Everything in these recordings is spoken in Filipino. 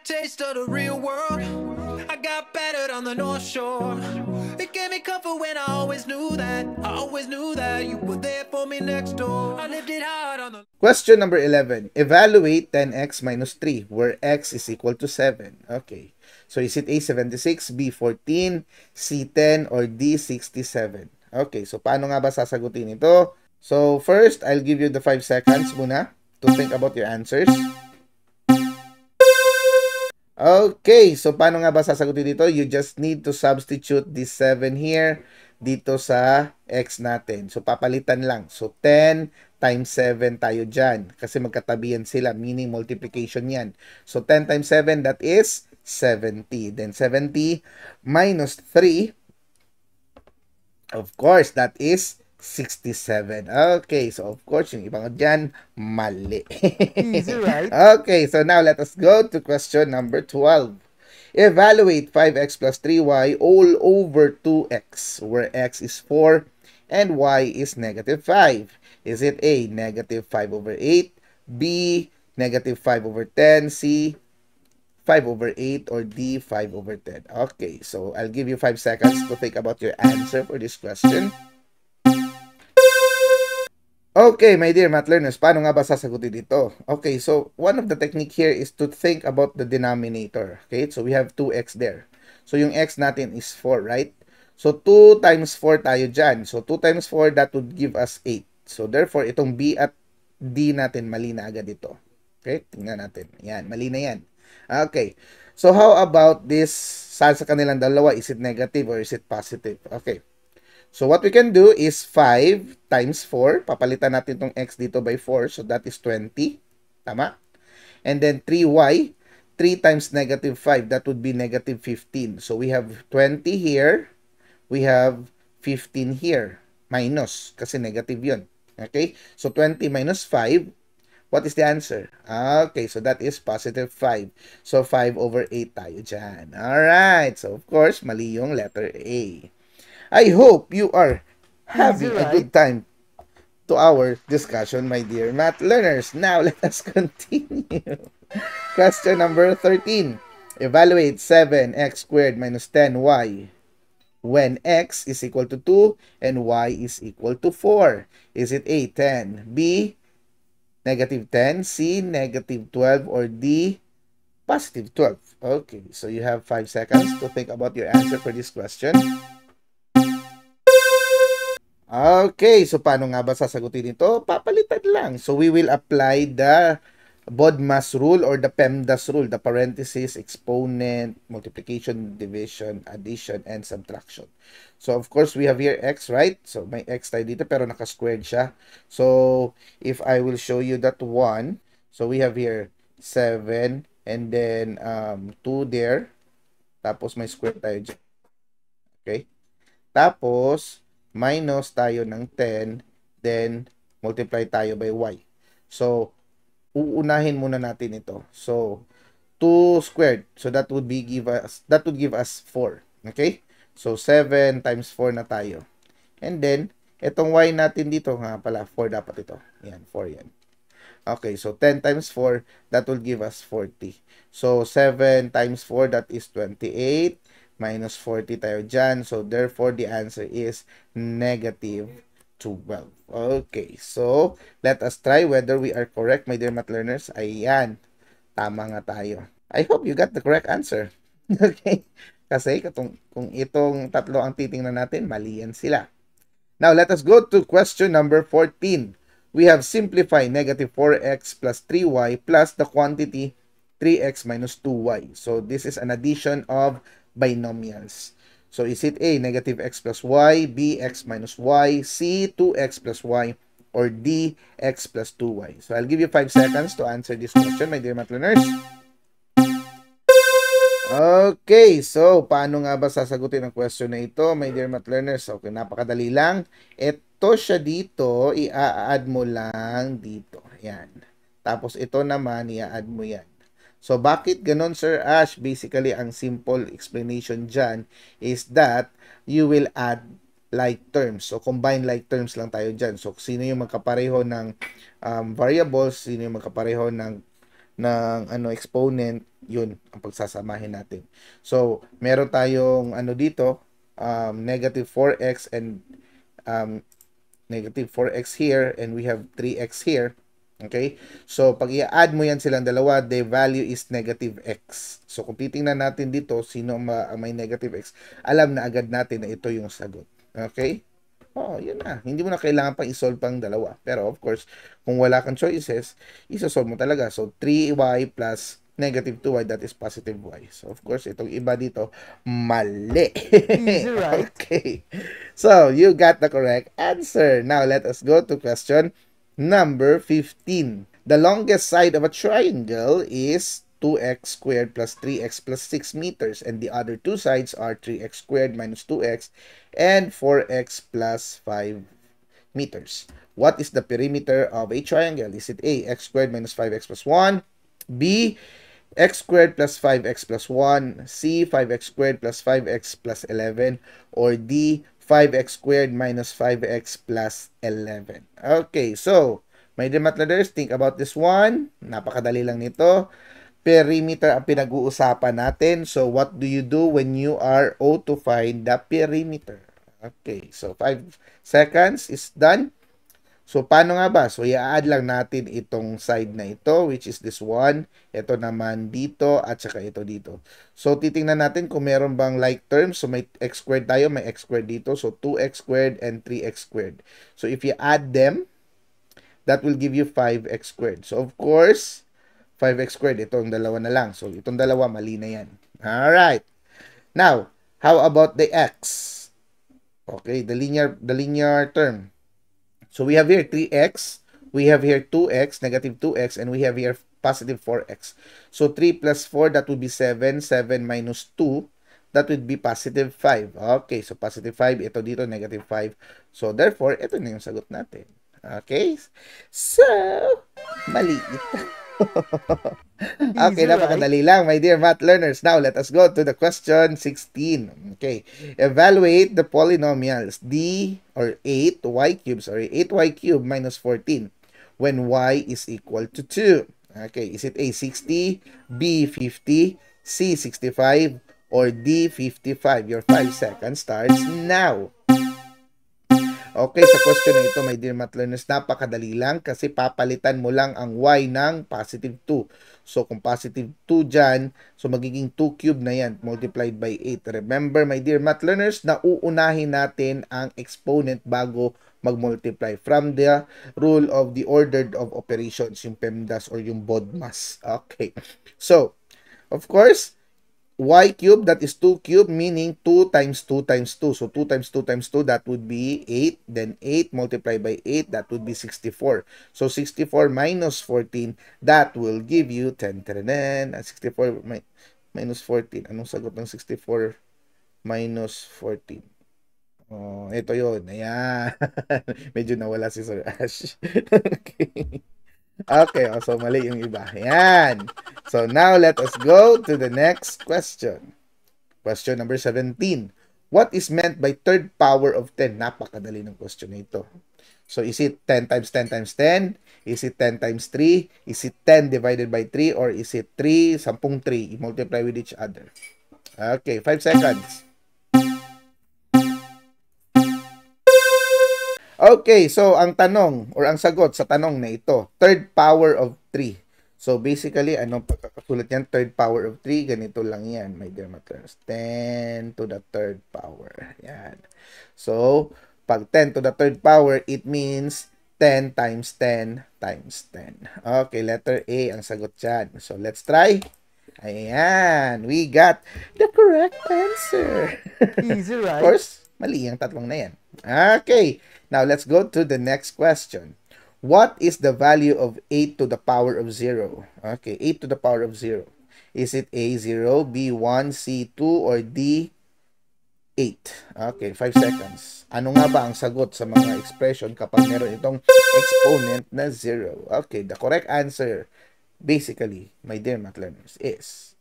Taste of the real world. I got battered on the North Shore. It gave me comfort when I always knew that. I always knew that you were there for me next door. I lived it hard on the... Question number 11. Evaluate 10x minus 3 where x is equal to 7. Okay. So is it A, 76, B, 14, C, 10, or D, 67? Okay. So paano nga ba sasagutin ito? So first, I'll give you the 5 seconds muna to think about your answers. Okay, so paano nga ba sasagutin dito? You just need to substitute this 7 here dito sa x natin. So papalitan lang. So 10 times 7 tayo dyan. Kasi magkatabihan sila, meaning multiplication yan. So 10 times 7, that is 70. Then 70 minus 3, of course, that is 67. Okay, so of course, yung ibang dyan, mali. Easy, right? Okay, so now let us go to question number 12. Evaluate 5x plus 3y all over 2x, where x is 4 and y is negative 5. Is it A, negative 5 over 8, B, negative 5 over 10, C, 5 over 8, or D, 5 over 10? Okay, so I'll give you 5 seconds to think about your answer for this question. Okay, my dear math learners, paano nga ba sasagutin dito? Okay, so one of the technique here is to think about the denominator. Okay, so we have 2x there. So yung x natin is 4, right? So 2 times 4 tayo dyan. So 2 times 4, that would give us 8. So therefore, itong B at D natin, mali na agad ito. Okay, tingnan natin. Yan, mali na yan. Okay, so how about this, sa kanilang dalawa, is it negative or is it positive? Okay. So what we can do is 5 times 4. Papalitan natin itong x dito by 4. So that is 20. Tama? And then 3y. 3 times negative 5. That would be negative 15. So we have 20 here. We have 15 here. Minus. Kasi negative yun. Okay? So 20 minus 5. What is the answer? Okay, so that is positive 5. So 5 over 8 tayo dyan. Alright. So of course, mali yung letter A. I hope you are having a good time to our discussion, my dear math learners. Now, let us continue. Question number 13. Evaluate 7x squared minus 10y when x is equal to 2 and y is equal to 4. Is it A, 10, B, negative 10, C, negative 12, or D, positive 12? Okay, so you have 5 seconds to think about your answer for this question. Okay, so paano nga ba sasagutin ito? Papalitan lang. So we will apply the BODMAS rule or the PEMDAS rule, the parenthesis, exponent, multiplication, division, addition, and subtraction. So of course, we have here x, right? So may x tayo dito pero naka-squared siya. So if I will show you that 1, so we have here 7 and then 2 there. Tapos may square tayo dyan. Okay? Tapos, minus tayo ng 10, then multiply tayo by y. So, uunahin muna natin ito. So, 2 squared. So, that would give us 4. Okay? So, 7 times 4 na tayo. And then, itong y natin dito, nga pala, 4 dapat ito. Yan, 4 yan. Okay, so 10 times 4, that will give us 40. So, 7 times 4, that is 28. Minus 40 tayo dyan. So, therefore, the answer is negative 12. Okay. So, let us try whether we are correct, my dear math learners. Ayan. Tama nga tayo. I hope you got the correct answer. Okay. Kasi kung itong tatlo ang titingnan natin, mali yan sila. Now, let us go to question number 14. We have simplified negative 4x plus 3y plus the quantity 3x minus 2y. So, this is an addition of binomials. So, is it A, negative x plus y, B, x minus y, C, 2x plus y, or D, x plus 2y? So, I'll give you 5 seconds to answer this question, my dear math learners. Okay, so, paano nga ba sasagutin ang question na ito, my dear math learners? Okay, napakadali lang. Ito siya dito, i-add mo lang dito. Yan. Tapos, ito naman, i-add mo yan. So, bakit ganon, Sir Ash? Basically, ang simple explanation dyan is that you will add like terms. So, combine like terms lang tayo dyan. So, sino yung magkapareho ng variables, sino yung magkapareho ng exponent, Yun ang pagsasamahin natin. So, meron tayong ano dito, negative 4x and um, negative 4x here, and we have 3x here. Okay? So, pag i-add mo yan silang dalawa, the value is negative x. So, kung titingnan natin dito, sino ang may negative x, alam na agad natin na ito yung sagot. Okay? Oh, yun na. Hindi mo na kailangan pang isolve pang dalawa. Pero of course, kung wala kang choices, isosolve mo talaga. So, 3y plus negative 2y, that is positive y. So, of course, itong iba dito, mali. Easy, right? Okay. So, you got the correct answer. Now, let us go to question number 15. The longest side of a triangle is 2x squared plus 3x plus 6 meters, and the other two sides are 3x squared minus 2x and 4x plus 5 meters. What is the perimeter of a triangle? Is it A, x squared minus 5x plus 1, B, x squared plus 5x plus 1, C, 5x squared plus 5x plus 11, or D, 5x squared minus 5x plus 11? Okay, so, my dear math learners, think about this one. Napakadali lang nito. Perimeter ang pinag-uusapan natin. So, what do you do when you are O to find the perimeter? Okay, so 5 seconds is done. So, paano nga ba? So, i-add lang natin itong side na ito, which is this one. Ito naman dito, at saka ito dito. So, titingnan natin kung meron bang like terms. So, may x squared tayo, may x squared dito. So, 2x squared and 3x squared. So, if you add them, that will give you 5x squared. So, of course, 5x squared, itong dalawa na lang. So, itong dalawa, mali na yan. Alright. Now, how about the x? Okay, the linear term. So, we have here 3x, we have here 2x, negative 2x, and we have here positive 4x. So, 3 plus 4, that would be 7. 7 minus 2, that would be positive 5. Okay, so positive 5, ito dito, negative 5. So, therefore, ito na yung sagot natin. Okay? So, mali ito. Okay, napakadali lang, my dear math learners. Now, let us go to the question 16. Okay, evaluate the polynomials d or 8y cubes or 8y cubed minus 14 when y is equal to 2. Okay, is it A, 60, B, 50, C, 65, or D, 55? Your 5 seconds starts now. Okay, sa question na ito, my dear math learners, napakadali lang kasi papalitan mo lang ang y ng positive 2. So, kung positive 2 dyan, so magiging 2 cube na yan multiplied by 8. Remember, my dear math learners, na uunahin natin ang exponent bago mag-multiply from the rule of the ordered of operations, yung PEMDAS or yung BODMAS. Okay. So, of course, y cube, that is 2 cube, meaning 2 times 2 times 2. So, 2 times 2 times 2, that would be 8. Then, 8 multiplied by 8, that would be 64. So, 64 minus 14, that will give you 10. 64 minus 14. Anong sagot ng 64 minus 14? Oh, ito yun. Ayan. Medyo nawala si Sir Ash. Okay. Okay, so mali yung iba. Yan. So now let us go to the next question. Question number 17. What is meant by third power of 10? Napakadali ng question na ito. So is it 10 times 10 times 10? Is it 10 times 3? Is it 10 divided by 3? Or is it 3, 10, 3? I-multiply with each other. Okay, 5 seconds. Okay, so ang tanong or ang sagot sa tanong na ito, third power of 3. So basically, anong pagkakasulat niyan? Third power of 3, ganito lang yan, my dear matters. 10 to the third power. Yan. So, pag 10 to the third power, it means 10 times 10 times 10. Okay, letter A ang sagot dyan. So, let's try. Ayan, we got the correct answer. Easy, right? Of course, mali ang tatlong na yan. Okay, now let's go to the next question. What is the value of 8 to the power of 0? Okay, 8 to the power of 0. Is it A, 0, B, 1, C, 2, or D, 8? Okay, 5 seconds. Ano nga ba ang sagot sa mga expression kapag meron itong exponent na 0? Okay, the correct answer, basically, my dear math learners, is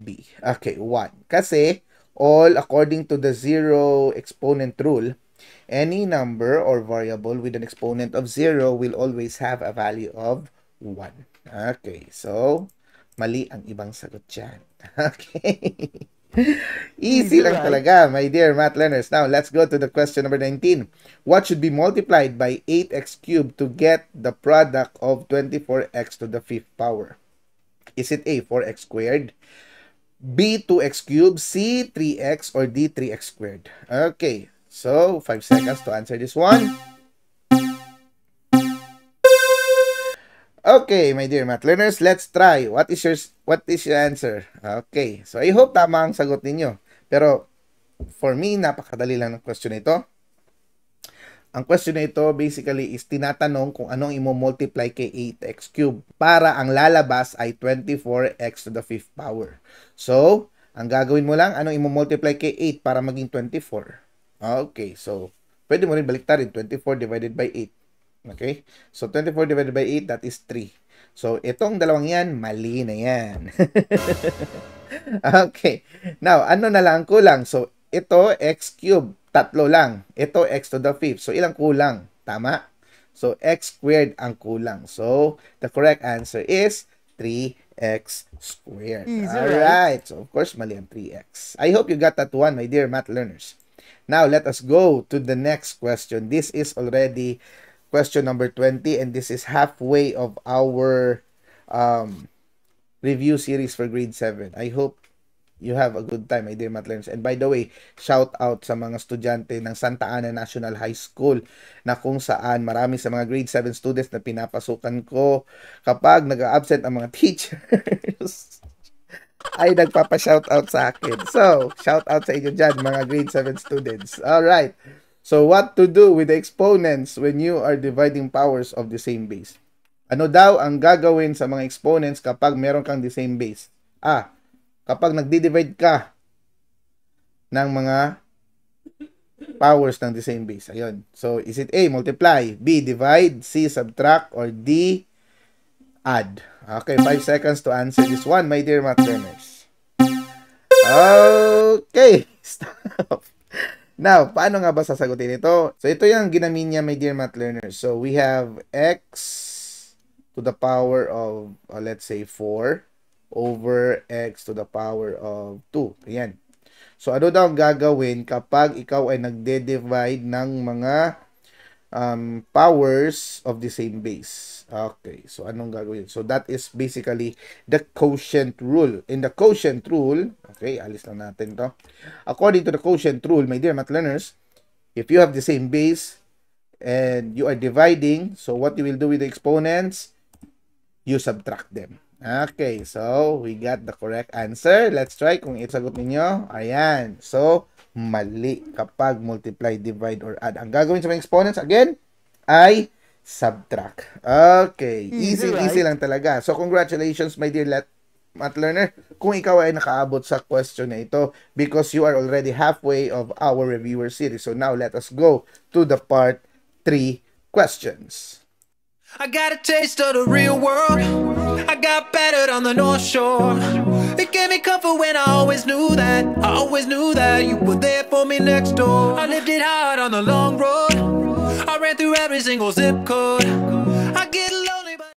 B. Okay, 1. Kasi, all according to the zero exponent rule, any number or variable with an exponent of 0 will always have a value of 1. Okay, so, mali ang ibang sagot dyan. Okay. Easy lang talaga, my dear math learners. Now, let's go to the question number 19. What should be multiplied by 8x cubed to get the product of 24x to the 5th power? Is it A, 4x squared, B, 2x cubed, C, 3x, or D, 3x squared? Okay, so 5 seconds to answer this one. Okay, my dear math learners, let's try. What is your answer? Okay, so I hope tama ang sagot ninyo. Pero for me, napakadali lang ng question na ito. Ang question na ito basically is tinatanong kung anong imo-multiply kay 8x cubed para ang lalabas ay 24x to the 5th power. So, ang gagawin mo lang, anong imo-multiply kay 8 para maging 24? Okay, so pwede mo rin baliktarin, 24 divided by 8. Okay? So, 24 divided by 8, that is 3. So, itong dalawang yan, mali na yan. Okay. Now, ano na lang kulang? So, ito, x cubed. Tatlo lang. Ito, x to the 5th. So, ilang kulang? Tama? So, x squared ang kulang. So, the correct answer is 3x squared. Alright. So, of course, mali ang 3x. I hope you got that one, my dear math learners. Now, let us go to the next question. This is already question number 20, and this is halfway of our review series for grade 7. I hope you have a good time, my dear math learners. And by the way, shout out sa mga estudyante ng Santa Ana National High School na kung saan marami sa mga grade 7 students na pinapasukan ko kapag nag-absent ang mga teachers ay nagpapa-shoutout sa akin. So, shout out sa inyo dyan, mga grade 7 students. Alright. So, what to do with the exponents when you are dividing powers of the same base? Ano daw ang gagawin sa mga exponents kapag meron kang the same base? Kapag nagdi-divide ka ng mga powers ng the same base. Ayun. So, is it A, multiply, B, divide, C, subtract, or D, add? Okay, 5 seconds to answer this one, my dear math learners. Okay, stop. Now, paano nga ba sasagutin ito? So, ito yung ginamin niya, my dear math learners. So, we have x to the power of, let's say, 4 over x to the power of 2. Ayan. So, ano daw ang gagawin kapag ikaw ay nagde-divide ng mga powers of the same base? Okay. So, anong gagawin? So, that is basically the quotient rule. In the quotient rule, okay, alis lang natin to. According to the quotient rule, my dear math learners, if you have the same base and you are dividing, so what you will do with the exponents, you subtract them. Okay, so we got the correct answer. Let's try kung isagot ninyo. Ayan. So, mali kapag multiply, divide, or add. Ang gagawin sa mga exponents, again, ay subtract. Okay. Easy lang talaga. So, congratulations, my dear math learner, kung ikaw ay nakaabot sa question na ito because you are already halfway of our reviewer series. So, now let us go to the part 3 questions. I got a taste of the real world. I got battered on the North Shore. It gave me comfort when I always knew that. I always knew that you were there for me next door. I lived it hard on the long road. I ran through every single zip code. I get low.